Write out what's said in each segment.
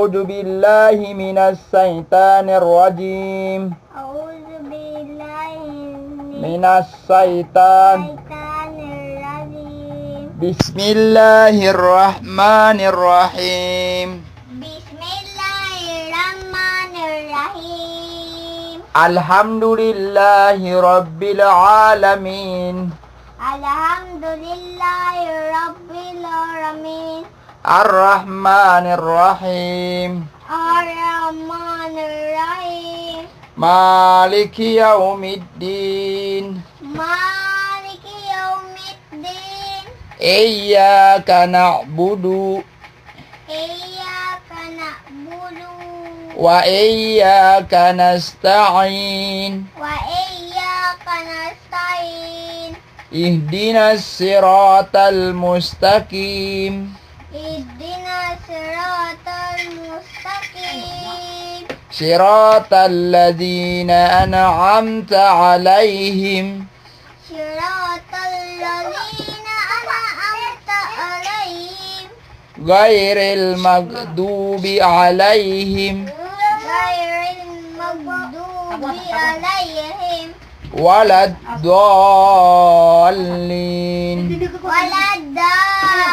أعوذ بالله من الشيطان الرجيم. أعوذ بالله من الشيطان الرجيم. بسم الله الرحمن الرحيم. بسم الله الرحمن الرحيم. الحمد لله رب العالمين. الحمد لله رب العالمين. الرحمن الرحيم. الرحمن الرحيم. مالك يوم الدين. مالك يوم الدين. إياك نعبد إياك نعبد وإياك نستعين. وإياك نستعين. اهدنا الصراط المستقيم. اهدنا الصراط المستقيم. صراط الذين أنعمت عليهم صراط الذين أنعمت عليهم غير المغضوب عليهم غير المغضوب عليهم ولا الضالين. ولا الضالين.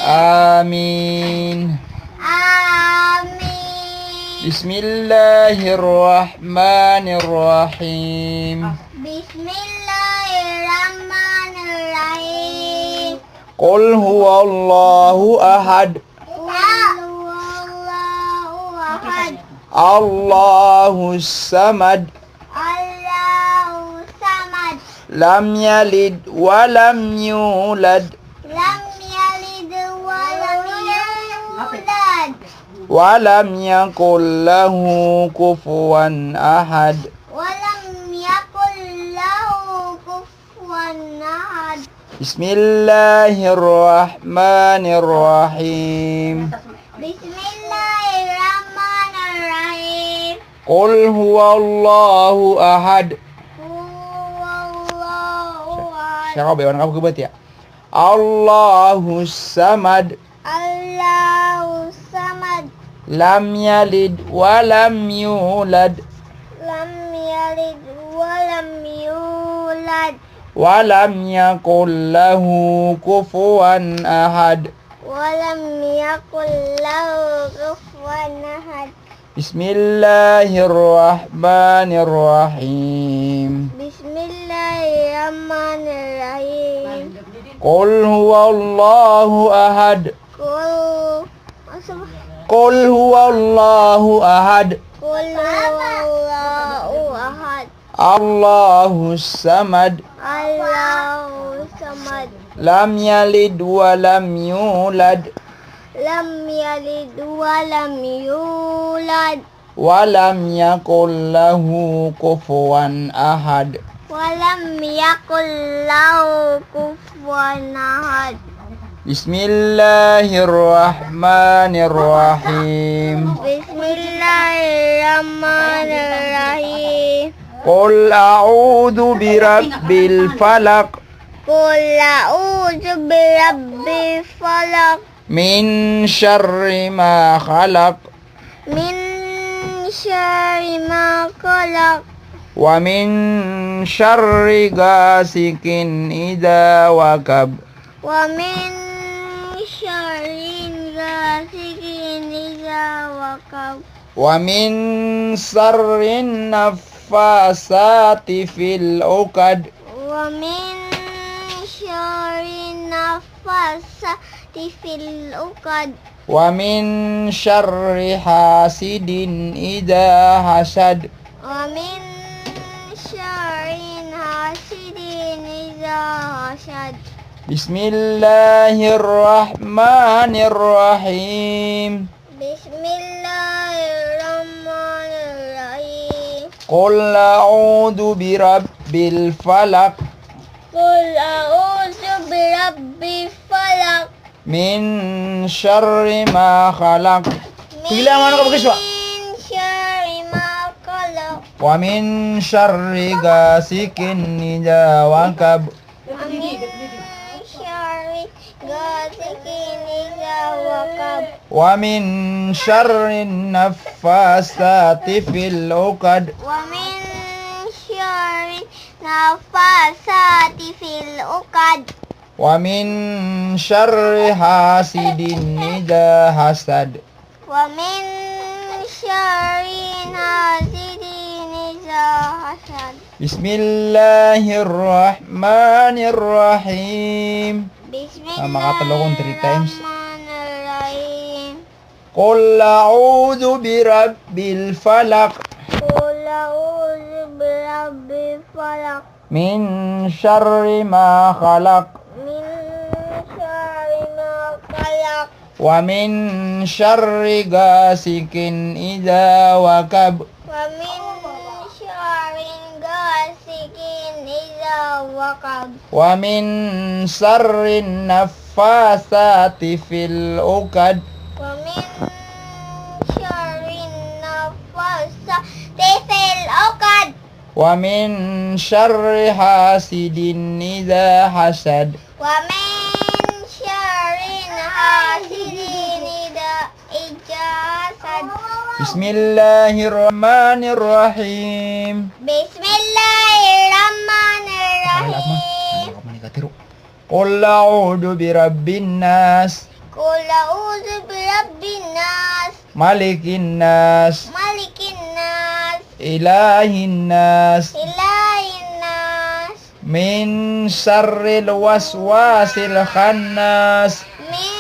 آمين. آمين. بسم الله الرحمن الرحيم. بسم الله الرحمن الرحيم. قل هو الله أحد قل هو الله أحد الله الصمد الله الصمد لم يلد ولم يولد لم يلد ولم يولد ولم يكن له كفوا أحد. ولم يكن له كفوا أحد. بسم الله الرحمن الرحيم. بسم الله الرحمن الرحيم. قل هو الله أحد. هو الله أحد Siapa bewan kamu kebat ya? Allahus samad الله الصمد lam yalid walam yulad لم يلد ولم يولد walam yakul lahu kufuwan ahad. ولم يكن له كفوا أحد. Bismillahirrahmanirrahim. بسم الله الرحمن الرحيم. Qul huwallahu ahad. Qul huwallahu ahad. قل هو الله أحد Allahus samad الله الصمد lam yalid walam yulad لم يلد ولم يولد walam yakul lahu kufuwan ahad. ولم يكن له كفوا أحد. Bismillahirrahmanirrahim. بسم الله الرحمن الرحيم. Qul a'udzu birabbil falaq قل أعوذ برب الفلق min syarri ma khalaq من شر ما خلق wa min syarri ghasikin idza waqab ومن شر غاسق إذا وقب wa min syarrin naffasati fil uqad ومن شر النفاثات في العقد wa min syarri hasidin idza hasad. ومن شر حاسد إذا حسد. Bismillahirrahmanirrahim. بسم الله الرحمن الرحيم. Qul a'udzu birabbil falaq قل أعوذ برب الفلق min syarri ma khalaq. Pila mana kau pakai من شر ما خلق wa min syarri ghasikin idza waqab ومن شر غاسق إذا وقب Wa min syarrin naffasati fil uqad. Wa min syarri nafasati fil uqad. Wa min syarri hasidin idza hasad. Wa min syarri hasidin idza hasad. Bismillahirrahmanirrahim. Makatulong 3 times. Bismillahirrahmanirrahim. Qul a'udzu birabbil falaq. Qul a'udzu birabbil falaq. Min syarri ma khalaq. Min syarri ma khalaq. Wa min syarri ghasikin idza waqab. Wa min syarri ghasikin idza waqab. Wa min syarri naffasati fil uqad. Wa min syarri nafasati fil uqad. Wa min syarri hasidin idza hasad. Wa min syarri hasidin idza hasad. Bismillahirrahmanirrahim. Bismillahirrahmanirrahim. Qul a'udzu birabbin nas. Qul a'udzu birabbin nas. Malikin nas. Malikin nas. Ilahin nas. Ilahin nas. Min syarril waswasil khannas. Min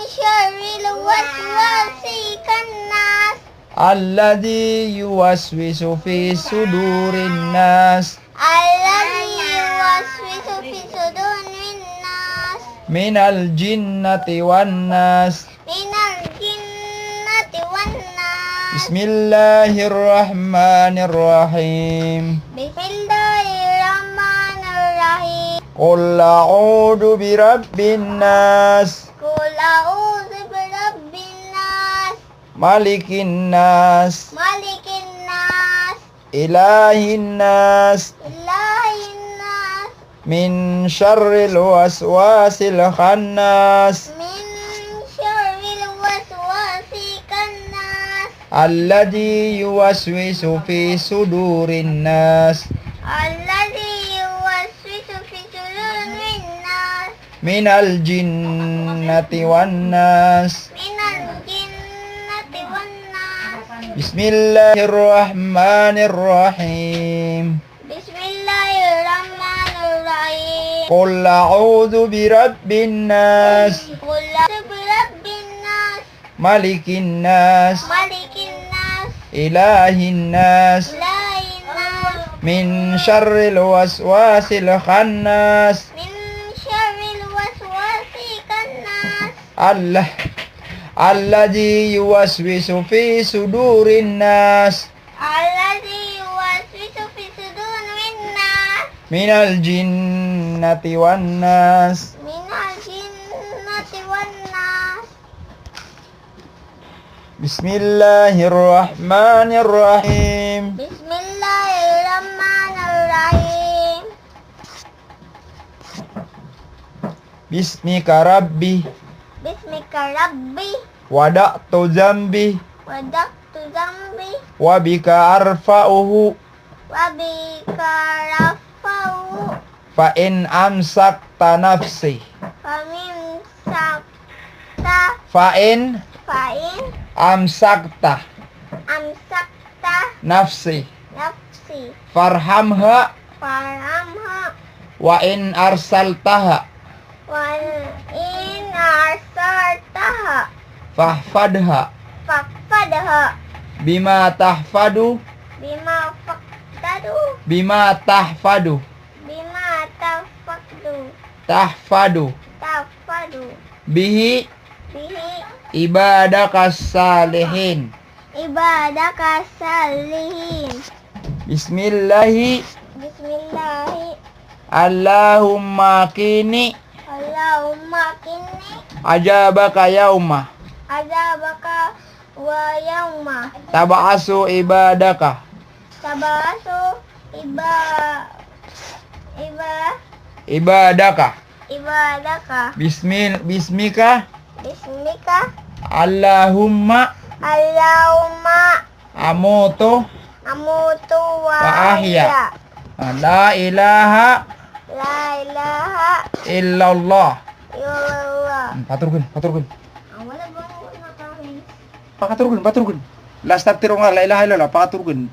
syarril waswasil khannas. Alladzi yuwaswisu fi sudurin nas. Alladzi yuwaswisu fi sudurin nas. Minal jinnati wan nas. Minal jinnati wan nas. Bismillahirrahmanirrahim. Bismillahirrahmanirrahim. Qul a'udzu birabbin nas. Qul a'udzu birabbin nas. Malikin nas. Malikin nas. Ilahin nas. Ilahin nas. Min syarril waswasil khannas. Min syarril waswasil khannas. Alladzi yuwaswisu fi sudurin nas. Alladzi yuwaswisu fi sudurin nas. Minal jinnati wan nas. Minal jinnati wan nas. Bismillahirrahmanirrahim. Bismillahirrahmanirrahim. Qul a'udzu birabbin nas. Qul a'udzu birabbin nas. Malikin nas. Malikin nas. Ilahin nas. Ilahin nas. Min syarril waswasil khannas. Min syarril waswasil khannas. Alladzi yuwaswisu fi sudurin nas. Alladzi yuwaswisu fi sudurin nas. Minal jinnati wan nas. Minal jinnati wan nas. Bismillahirrahmanirrahim. Bismillahirrahmanirrahim. Bismika rabbi. Bismika rabbi. Wada'tu zambi. Wadaktu zambi. Wabika arfa'uhu. Wabika rafa'u. Fa in amsakta nafsi. Famin sakta. Fa in Fa'in amsakta amsakta nafsi. nafsi. Farhamha. Faramha. Wa in arsaltaha. Wan in arsaltaha. Fahfadha. Fakfadha. Bima tahfadu. Bima faktadu. Bima tahfadu. Bima tafakdu. Tahfadu. Tafadu. Bihi Bihi ibadaka salihin. ibadaka salihin. Bismillahi. Bismillahi. Allahumma kini Allahumma kini ajabaka yauma. azabaka wa yauma Tab'asu ibadaka. tabasu Ibadaka. ibadaka Bismika bismika Allahumma amutu amutu wa wa ahya. La ilaha La ilaha illallah. illallah. Paturkeun. Awalnya bang nakahin. Paturkeun. La astagfirullah la ilaha illallah paturkeun.